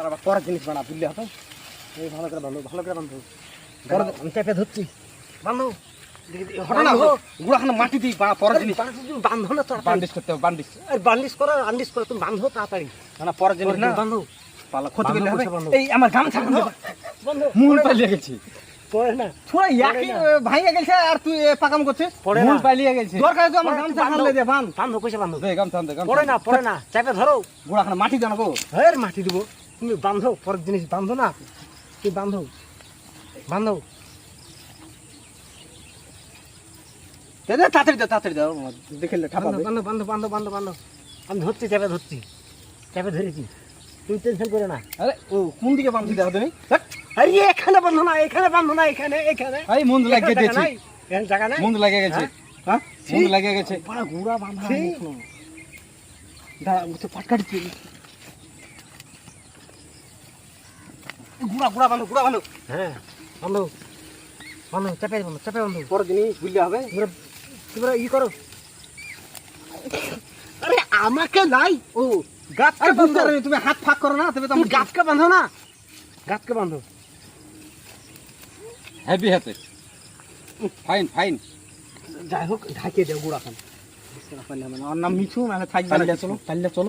আবার পরের জিনিস বানা বুঝলে হবে। এই ভালো করে বান্ধব, ভালো করে বান্ধব। আমি চেপে ধরছি, বান্ধব। হঠাৎ না গুড়াখানা মাটি দিই পরের জিনিস বান্ধব না, তোর বান্ডিশ করতে হবে। বান্ডিশ বান্ডিশ করো, আন্ডিশ করো, তুমি বান্ধব তাড়াতাড়ি। না পরের জিনিস না বান্ধব, পালা ক্ষতি করলে হবে। এই আমার গামছা বান্ধব, মূল পালিয়ে গেছি। পড়ে না থোড়া ইয়াকি ভাইয়া গেছে আর তুই পাকাম করছিস, মূল পালিয়ে গেছে। দরকার তো আমার গামছা হানলে দে, বান্ধব কইছে বান্ধব দে, গামছা দে। পড়ে না চেপে ধরো, গুড়াখানা মাটি দাও না গো। হের মাটি দিব, তুমি বান্ধব পরের জিনিস বান্ধব না, তুই বান্ধব বান্ধব। তাড়াতাড়ি দাও দেখে বান্ধব। আমি ধরছি, চেপে ধরেছি, তুই টেনশন করে না। আরে ও কোন দিকে বান্ধি দেখো তুমি? আরে এখানে বান্ধো না, এখানে এই মন্দ লাগিয়ে দিয়েছি, এখানে জায়গা নাই, মন্দ লাগিয়ে গেছে। হ্যাঁ মন্দ লাগিয়ে গেছে, বড় গুড়া বাঁধা মুখলো। দাঁড়া তো পাটকাটি গুড়া বাঁধো। হ্যাঁ বান্ধব চেপে বান্ধব। পরের জিনিস বুঝলে হবে। তোমরা ই করো। আরে আমাকে নাই, ও গাছকে বাঁধো। তুমি হাত ফাঁক করো না, তবে তুমি গাছকে বাঁধো না, গাছকে বাঁধো হেভি হাতে। ফাইন যাই হোক ঢাকিয়ে দেও গুড়াখান। ওর নাম মিঠু, নাহলে থাকবে না। চলো